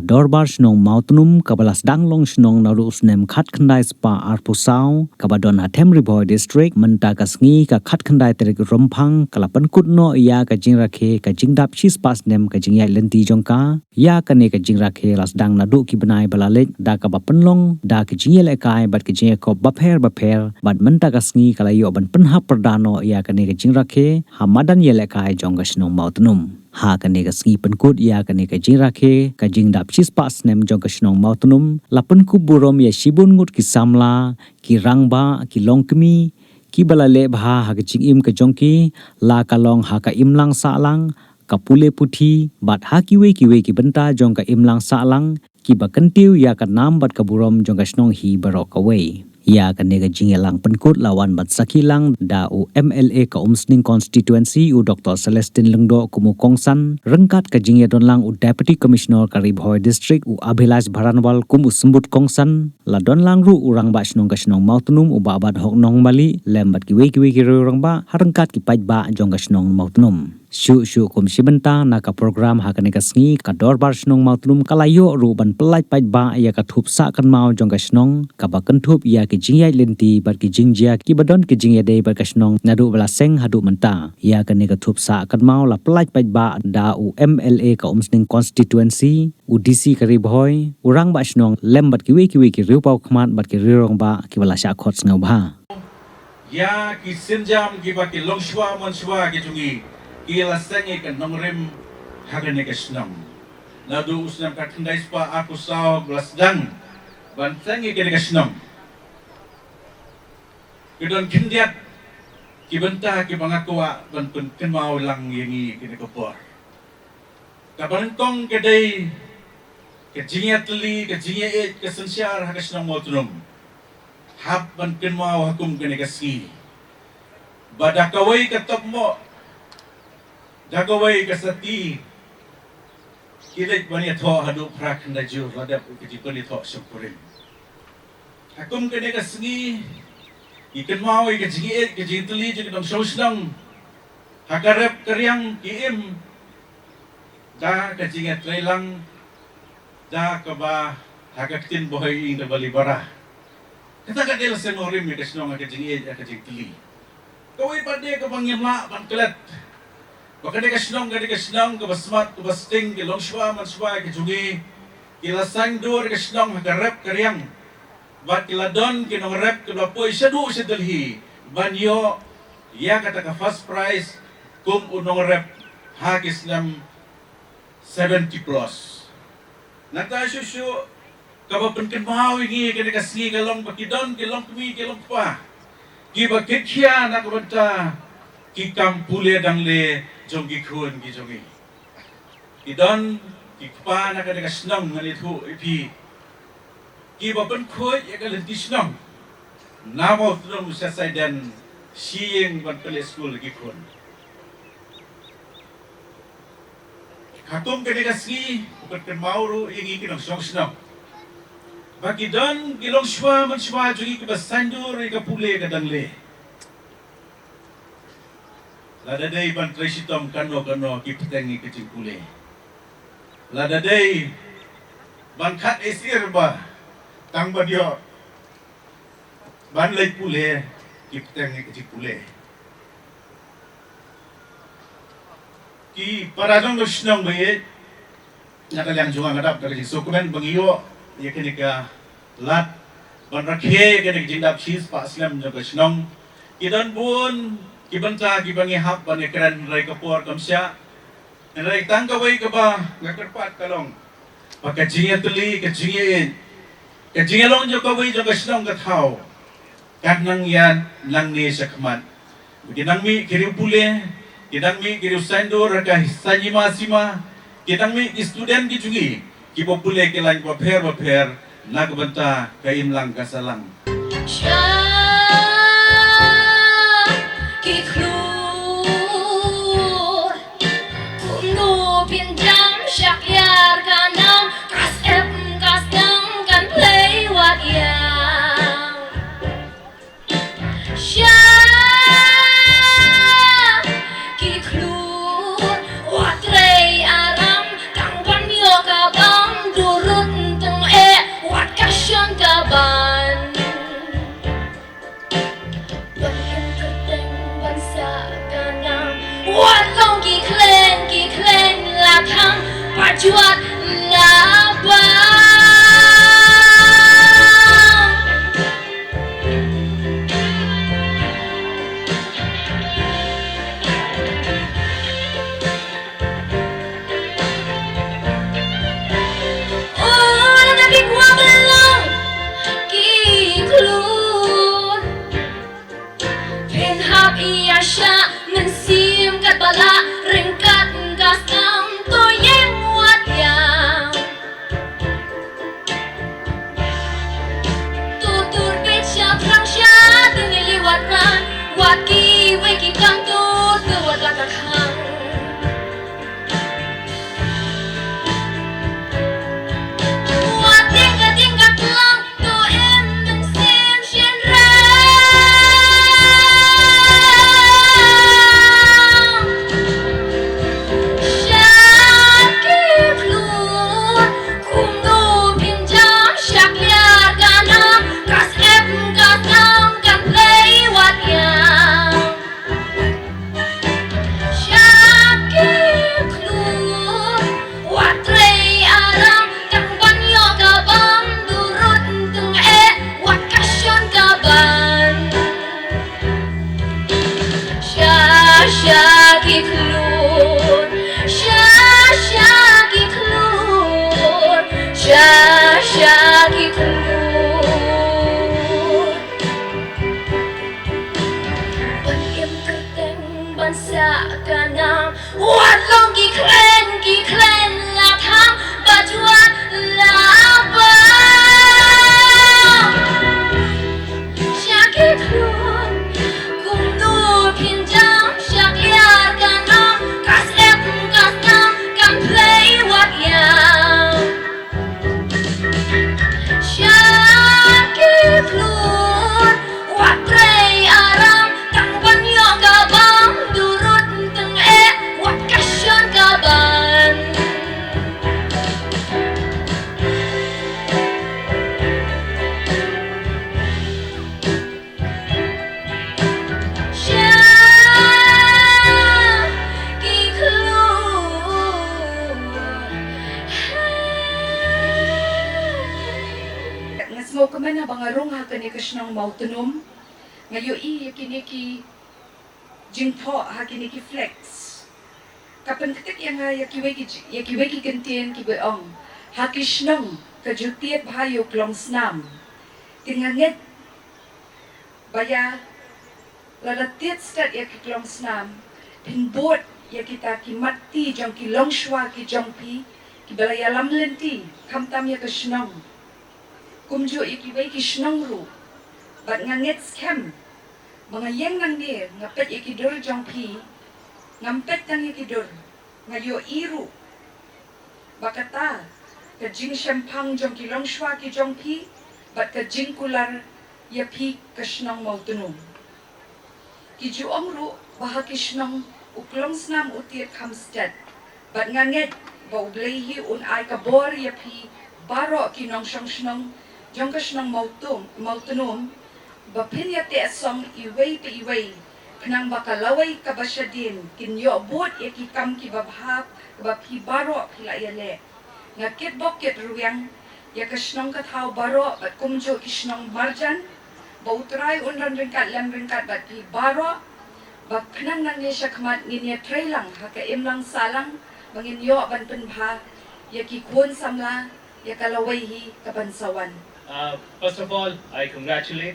dorbar SHNONG MAWTNUM kabalas danglong SHNONG naru usnem khat khandai spa arpusau kabadon hatem riboy district menta kasngi ka khat khandai terik romphang kalapan kutno ya ka jingrakhe ka jingdap chis pas nem ka jingyai lenti jongka ya kane ka jingrakhe lasdang nadu ki banai balalek da ka bapenlong da ka jingyel ekai bat ka jingye ko bapher bat menta kasngi kalayo ban Pynhap perdano ya kane ka jingrakhe hamadan yelekai jong ka SHNONG MAWTNUM ha kane ka sngi penkut ya kane ka jingrakhe ka jingdap chis pas nem jong ka SHNONG MAWTNUM lapen ku burom ya shibun ngut ki samla ki rangba ki longkmi ki balale bha ha ka jingim ka jongki la kalong ha ka imlang salang ka pule puthi bat ha kiwe ki benta jong ka imlang salang ki bakentiu ya ka nam bat ka burom jong ka SHNONG hi barok away ya kane ka jingelang penkut lawan bat sakilang da u MLA ka umsning constituency u Dr. Celestine Lengdo kumu kongsan rengkat ka jingye donlang u Deputy Commissioner ka Ribhoy District u Abhilash Bharanwal kumu sembut kongsan la donlang ru urang ba SHNONG ka SHNONG MAWTNUM u ba hok nong mali lembat kiwe ki rang ba harengkat ki pait ba jong ka SHNONG MAWTNUM Shu kum sibenta na ka program ha kane ka sngi ka dorbar SHNONG MAWTNUM kalayo ru ban pelai pait ba ya ka thup sa kan mau jong ka SHNONG ka ba kan thup ya ki jingyai lenti bar ki jingjia ki badon ki jingye dei bar ka SHNONG nadu bala seng hadu menta ya kane ka thup sa kan mau la pelai pait ba da u MLA ka umsning constituency u DC ka Ribhoy urang ba SHNONG lembat kiwe ki riu pau khmat bat ki rirong ba ki bala sha khot ngau ba ya ki senjam ki ba ki longshwa monshwa ki jungi Ila sengi ka nongrim hagane ka SHNONG. Nadu usnam ka tandai spa aku saw blasdang ban sengi ka SHNONG. Kedon kindiat ki benta ki bangakwa ban pun kenmau lang yangi kini kopor. Kabalentong kedai ke jingyat li ke jingyat ke sensyar ha ka SHNONG MAWTNUM. Hab ban kenmau hakum kini ka ski. Badakawai katap mo Dagawai kasati kilit bani tho hadu prak ndaju ladap kiti bani tho syukurin hakum kene kasngi ikan mau ikan jingi ke jintli je kedong SHNONG hakarep karyang kiim da ka jingat lelang da ka ba hagaktin bohay ing bali bara kata ka dela senorim ke SHNONG ka jingi ka jintli kawai pade ka pangyamla pangkelat Bakade ka SHNONG ka basmat ka basting ka longshwa manshwa ka jungi kila sangdur ka SHNONG ka rep karyang bat kila don kinong rep ka bapoy syadu syadalhi banyo ya kata ka first prize kum unong rep hagis nam 70 plus nata syusyu ka bapenken mau ingi ka singi ka long pakidon ka long kumi ka long pa ki bakikya na ka banta ki kampule dangle jongi khun ki jongi idon ki pa na ka SHNONG ngani thu ipi ki bapen khoi ya ka lenti SHNONG namo tudong sa saidan sieng ban pele school ki khun khatum ka ski upat kan mauru ingi ki nong SHNONG bagi don ki long shwa man shwa jongi ki basandur ka pule ka dangle Lada day ban tresitom kano ki petengi kecing pule. Lada day ban kat esir ba tang badio ban lay pule ki petengi kecing pule. Ki paradong do SHNONG baye nakalang junga ngadap dari dokumen bangiyo ya kini ka lat ban rakhe kini jindap chis pa aslam jaga SHNONG kidan bun kibanta kibangihap ban ekran ray kapor kamsya ray tangkaway ka ba ngakarpat kalong pagkajinga tuli kajinga long jo kaway jo SHNONG kathaw kanang yan lang ni sa kamat kinangmi kiriw pule kinangmi kiriw sandor ka sanyima sima kinangmi student ki jungi kibo pule kilan bapher nagbanta kaimlang kasalang Syakyar kanang kas kas dang kan play what yang ki klur what ray aram kang panyo ka bang dur bajuat labang. Oh, nabing wabalong kiklud Pynhap iya siya mensim kat bala ringkat gasam toyeng wat yang tutur bet siya prang siya tiniliwat ran wat ki weki kang tutur wat latakhang wat tingkat tingkat lang to em mensim sien Wat long ki klen la thang bajuat labang Syaki klun kum nu pinjam syak liar kanam kas ep kas nam kan play wat yang Syaki klun wat trei aram tang banyo gabang durut teng wat kasyon gaban Syaki klun Ngasmo kaman na bangarong ha kani kasnong MAWTNUM ngayo i yakiniki jingpo ha kiniki flex kapan ketik yang ha yakiweki kentien ki beong ha kisnong kajutiet bhayo klong snam tinganget baya lalatiet stat yaki klong snam pinbot yakita ki mati jong ki longshwa ki jongpi ki balaya lamlenti kamtam ya kasnong kumjo ikiway ki shnong ru bat nganget scam mga yang nang ni ngapet ikidur jong pi ngampet nang ikidur ngayo iru bakata ka jing shampang jong ki longshwa ki jong pi bat ka jing kular ya pi ka shnong MAWTNUM ki juong ru baha ki shnong uklong snam utiet kamstet bat nganget ba ublehi un ay kabor ya pi baro ki nong shnong jong ka shnong MAWTNUM bapin ya te asong iway pe iway kanang bakalaway kabasyadin kinyo bot ya ki kam ki babhap bapi baro pila yale ngakit bokit ruyang ya ka shnong ka thao baro bat kumjo ki shnong marjan ba utray unran ringkat lam ringkat bat pi baro ba kanang nang ni siya kamat nginya tray lang haka imlang salang manginyo ban penbha ya ki kun samla ya kalaway hi kabansawan. First of all, I congratulate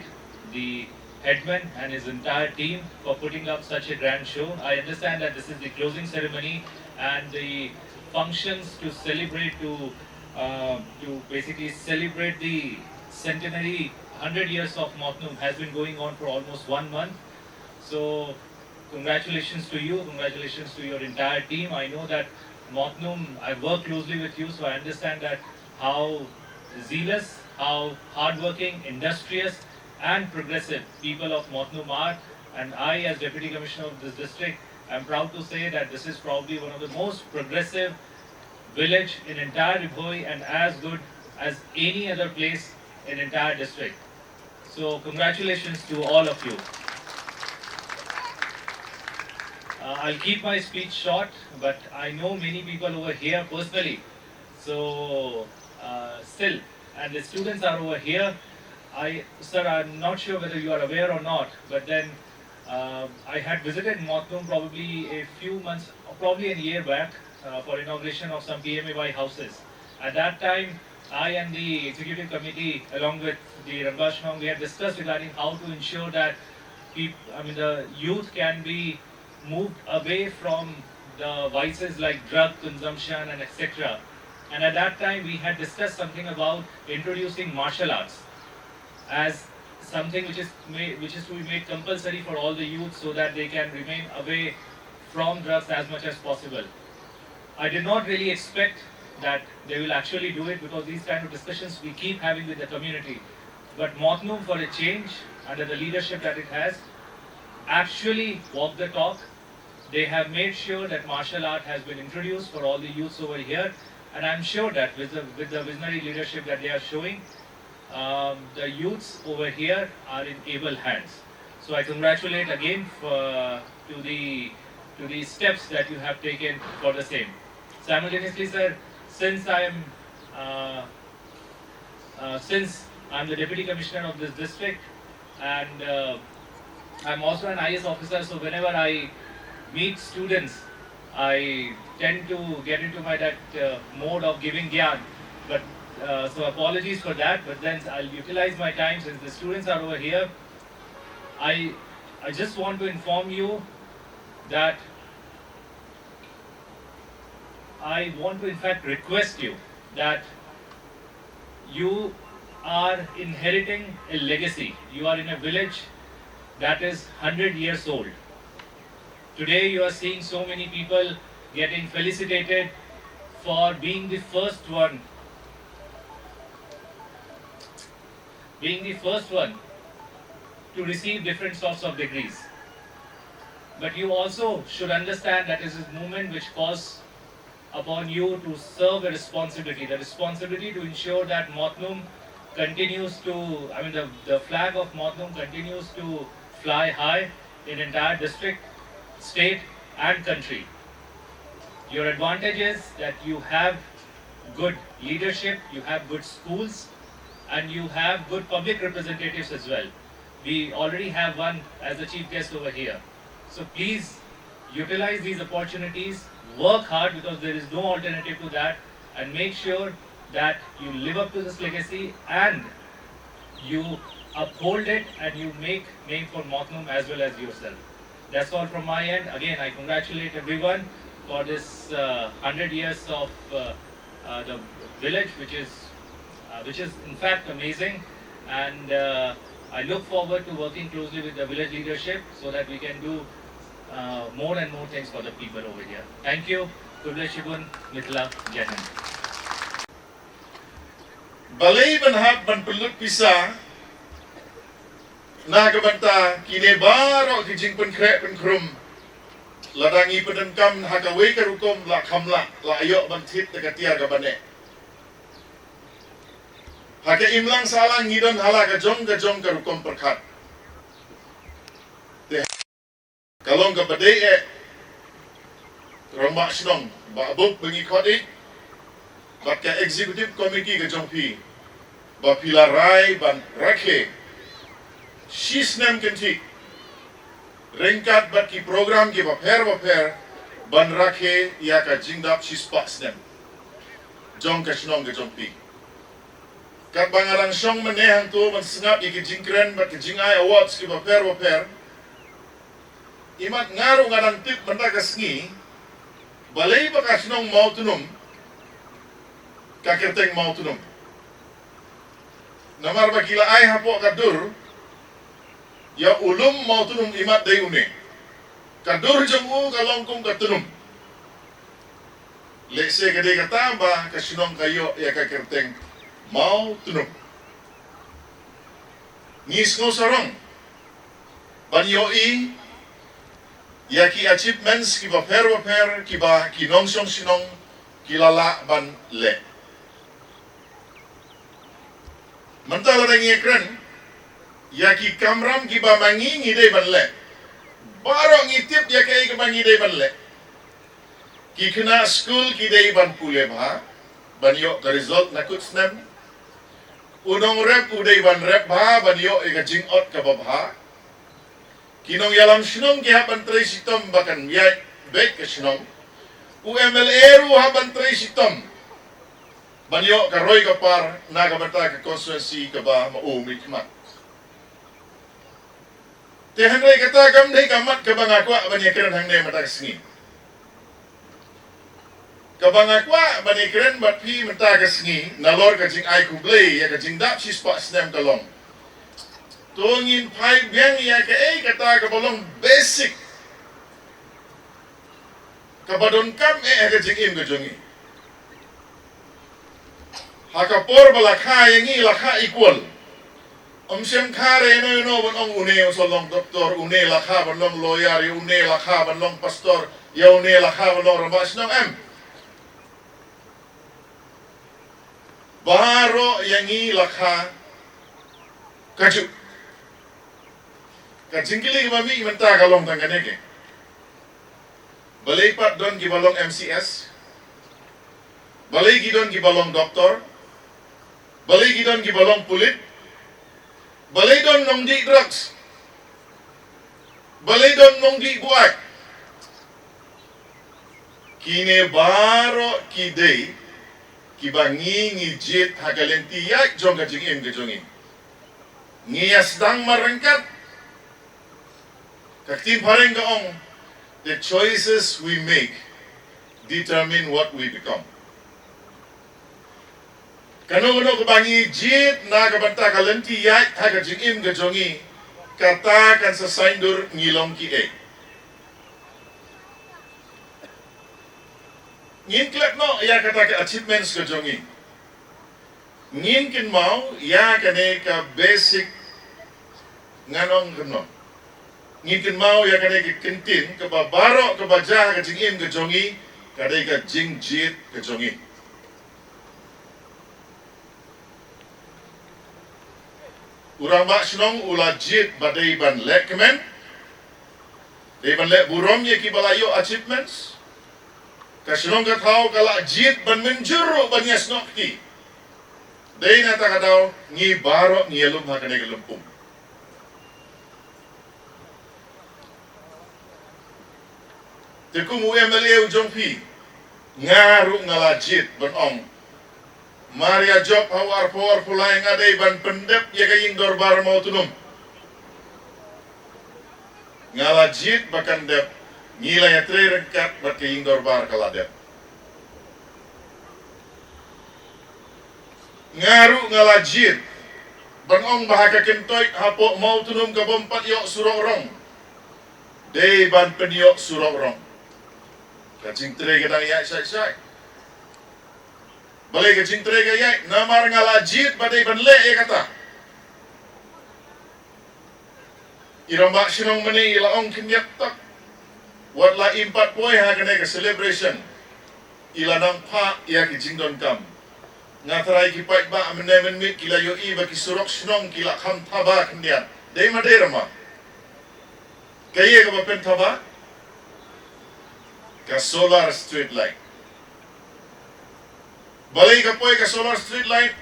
the headman and his entire team for putting up such a grand show. I understand that this is the closing ceremony and the functions to celebrate to basically celebrate the centenary 100 years of MAWTNUM has been going on for almost 1 month. So congratulations to you, congratulations to your entire team. I know that MAWTNUM, I work closely with you, so I understand that how zealous, how hardworking, industrious and progressive people of MAWTNUM are, and I as Deputy Commissioner of this district am proud to say that this is probably one of the most progressive village in entire Ribhoi and as good as any other place in entire district. So congratulations to all of you. I'll keep my speech short, but I know many people over here personally So still, and the students are over here. Sir, I'm not sure whether you are aware or not, but then I had visited MAWTNUM probably a few months, probably a year back, for inauguration of some PMAY houses. At that time, I and the executive committee, along with the SHNONG, we had discussed regarding how to ensure that the youth can be moved away from the vices like drug consumption and etc. And at that time, we had discussed something about introducing martial arts as something which is to be made compulsory for all the youth so that they can remain away from drugs as much as possible. I did not really expect that they will actually do it, because these kind of discussions we keep having with the community. But MAWTNUM, for a change, under the leadership that it has, actually walked the talk. They have made sure that martial art has been introduced for all the youths over here, and I'm sure that with the visionary leadership that they are showing, the youths over here are in able hands. So I congratulate again to the steps that you have taken for the same. Simultaneously, sir, since I'm the Deputy Commissioner of this district, and I'm also an IS officer, so whenever I meet students, I tend to get into that mode of giving gyan. But so apologies for that, but then I'll utilize my time since the students are over here. I just want to inform you that I want to in fact request you that you are inheriting a legacy. You are in a village that is 100 years old. Today you are seeing so many people getting felicitated for being the first one to receive different sorts of degrees. But you also should understand that this is a movement which calls upon you to serve a responsibility, the responsibility to ensure that MAWTNUM continues to, the flag of MAWTNUM continues to fly high in entire district, state and country. Your advantage is that you have good leadership, you have good schools, and you have good public representatives as well. We already have one as the chief guest over here. So please utilize these opportunities, work hard, because there is no alternative to that, and make sure that you live up to this legacy and you uphold it and you make name for MAWTNUM as well as yourself. That's all from my end. Again, I congratulate everyone for this 100 years of the village, which is in fact amazing, and I look forward to working closely with the village leadership so that we can do more and more things for the people over here. Thank you. Kulbe Shibun, Mithila, Jai Hind. Balay Pynhap Pelut Pisa Nagabanta Kine Baro Kijing Penkrek Penkrum Ladangi Penenkam Hakaway Karukom La Kamla La Ayok Bantit Tekatia Gabane Haka Imlang Salang Ngidon Hala Gajong Karukom Perkat Kalong Gabade Romak Shnong Babuk Pengikoti Baka Executive Committee Gajong Pi Bapilarai Ban Rakhe Shisnem Kenti Ringkat Baki Program Ki Baper Ban Rakhe Iaka Jingdap Shispak Snem Jong Kashnong Gajong Pi Kat Bangarang Shong Menehang Tu Ban Sengap Iki Jingkren Baki Jingai Awards Ki Baper Imat Ngaru Ngarang Tip Bandakas Ngi Balay Bakashnong MAWTNUM Kakirteng MAWTNUM Namar bakila ay hapo kadur Ya ulum MAWTNUM imat day une Kadur jamu kalongkong katunum Lekse gede katamba kasinong kayo ya kakirteng MAWTNUM Ngis sarong Banyoi Ya ki achievements ki baper ki ba kinong sinong kilala ban le Mentala na ngikren, yaki kamram ki ba mangi ngide banle. Baro ngitip ya kay ka mangi de banle. Ki kena school ki de ban pule ba, banyo ka result nakut snem. Unong rep uday ban rep ba banyo ika jingot ka babha. Kinong yalam shnong ki haban tray sitom bakan yay bek ka shnong. UMLA ru haban tray sitom. Banyo ka roy ka par nagabata ka constituency ka ba maumit mat. Tihan ray kata kam day kamat ka bangakwa banyakiran hang day mata kasngi. Kabangakwa banikiran bat pi mata kasngi nalor ka jing ai kublay ya ka jing dap si spot snem kalong. Tungin pai biang ya ka kata ka balong basic. Kabadon kam ka jing im ka jongi. Hakapor balakha yangi lakha equal. Om kare no ban ong une solong doktor une lakha ban long lawyer une lakha ban long pastor ya une lakha ban long ramas nong em. Baro yangi lakha kaju. Kajingkili mami menta kalong tangane ke. Balay pat don gibalong MCS. Balay gidon gibalong doktor. Balay gidon gibalong pulit. Balay don nong di drugs. Balay don nong di buat. Kine baro kidei kibangi ngijit hagalenti yak jong kajing im kajongin. Ngiyas dang marangkat. Kaktin pareng kaong. The choices we make determine what we become. Kano-kano kabangi jit na kabanta kalenti yak hagajing im kajongi kata kan sa saindur ngilong ki e. Ngin klep no ya kata ka achievements kajongi. Ngin kin mau ya kane ka basic nganong kano. Ngin kin mau ya kane ka kentin ka babaro ka baja hagajing im kajongi kadai ka jing jit kajongi. Urang bak shnong ula jit badai ban lek kemen. Dai ban lek burom ye ki balayo achievements. Ka shnong ka thau kala jit ban menjuru ban yes nok ki. Dai na ta kadau ngi baro ngi lum ha kane lumpum. Tekum UMLA ujong pi. Ngaru ngala jit ban ong. Maria job hawar power pulai ngadai ban pendep ya kaying dorbar MAWTNUM. Ngala jit bakan dep ngila ya tre rengkat bat kaying dorbar kaladep. Ngaru ngala jit ban ong bahaka kentoy hapo MAWTNUM ka bompat yok surong rong. Dei ban penyok surong rong. Kacing tre kadang yak syai-syai. Balai ke cintre ke yai namar ngala jit badai ban le e kata. Irang bak shinong mani ila ong kinyak tak. Wat la impat poi ha kene ke celebration. Ila nang pa ya ki jingdon kam. Ngatarai ki pai ba amene mit kila yo i ba ki surok shnong kila kham thaba kendiat. Dei madera ma. Kaya ka ba pen thaba? Ka solar street light. Balay ka po'y ka solar street light,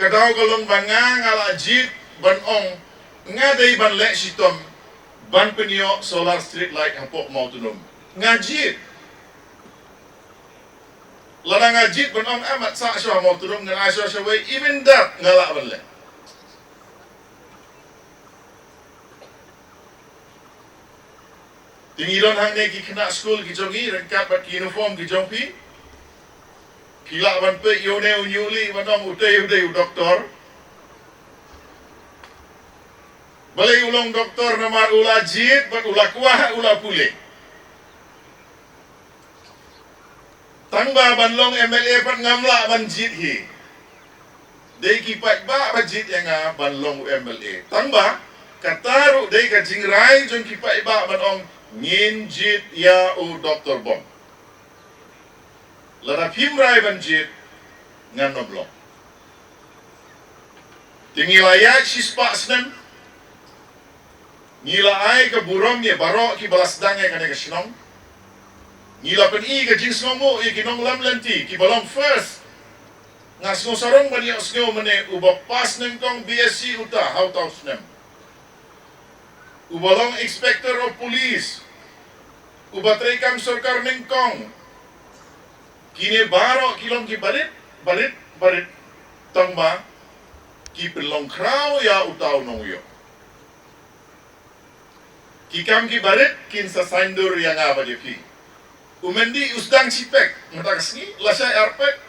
kadaw galong banga ngala jit ban ong nga day ban le sitom ban penyo solar street light hapo MAWTNUM. Nga jit. Lada nga jit ban ong amat sa siya MAWTNUM nga asya siya way even that ngala ban le. Tingilon hang ne ki kena school ki jongi rengkat bat ki uniform ki jongpi. Kila ban pe yone unyuli banong utay doktor. Balay ulong doktor namar ula jit bat ula kuah ula pule. Tangba banlong MLA pat ngamla ban jit hi. Dei kipat ba jit yang banlong MLA. Tangba kataru dei ka jingrai jon kipat ba banong ngin jit ya u doktor bom. Lada pimrai banjit ngan noblong. Tingila ya sispa snem. Ngila ai ke burom ye barok ki balas dange kane ke shnong. Ngila pen i ke jing snong mo i ki nong lam lenti ki balong first Ngas ngusarong banyak sngyo mene uba pas nengkong BSc uta how tau snem. Ubalong inspector of police. Uba trekam sarkar nengkong. Kini baro kilong ki barit tangma ki pelong krau ya utau nongyo. Kikam ki barit kin sa saindur yang apa je pi. Umendi usdang cipek matakasni lasai arpek.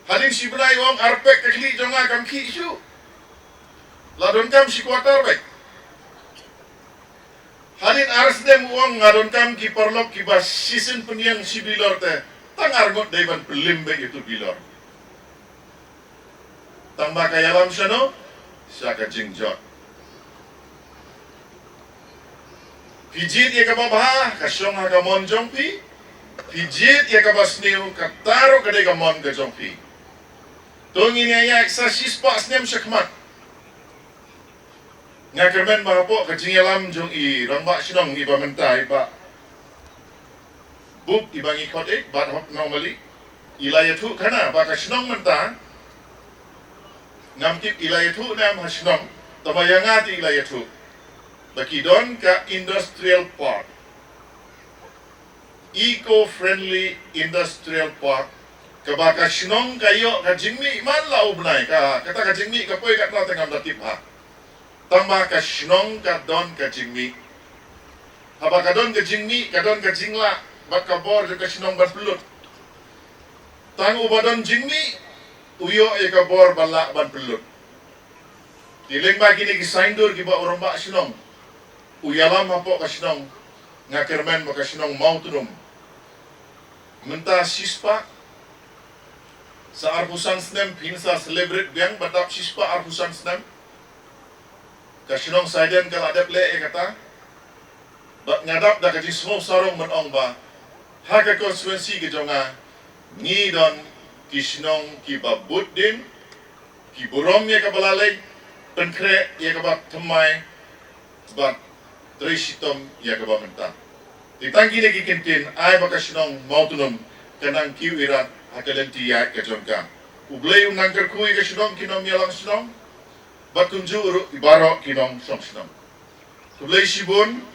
Halin si benai wong arpek kekli jonga kam ki isu. Ladon kam si kuatar baik. Halin ars dem wong ngadon kam ki perlok ki bas sisin peniang si bilor te. Tang argot daiban pelim baik itu bilor. Tambah kayalam sano, siaka jingjot. Pijit ya kababha, kasyong hagamon jongpi. Pijit ya kabasniu, kataro kadai gamon ka jongpi. Tungin ya sa sispa snem syakmat. Ngakermen mahapo kajingalam jong i rambak shnong iba mentai ba. Buk ibangi kote bat hok normally. Ilayatu kana ba ka shnong menta. Namkip ilayatu nam ha shnong. Tamayangati ilayatu. Bakidon ka industrial park. Eco-friendly industrial park. Kabaka shnong kayo ka jingmi man lau benai ka kata ka jingmi ka poi kat na tengam datip ha. Tambah ka shnong ka don ka jingmi. Haba ka don ka jingmi ka don ka jingla bat ka bor ka shnong bat pelut. Tang ubadon jingmi uyo e ka bor bala ban pelut. Tiling ba kini ki saindur ki ba urang ba shnong. Uyalam hapo ka shnong ngakermen ba ka shnong MAWTNUM. Menta sispa sa arpusan snem pinsa celebrate biang batap sispa arpusan snem kasinong saiden kala adep le kata bat ngadap da kaji semua sarong menong ba haka konstituensi ke jonga ngidon kisnong ki babut din ki burom ye ka balalay penkre ye ka bat temai bat trisitom ye ka ba menta ditanggi ne ki kintin ay bakasinong MAWTNUM kanang kiwirat hakalenti ya ke jongka. Ublay unangker kui ke shnong kinom yalang shnong. Batunju ibaro kinom song shnong. Ublay sibun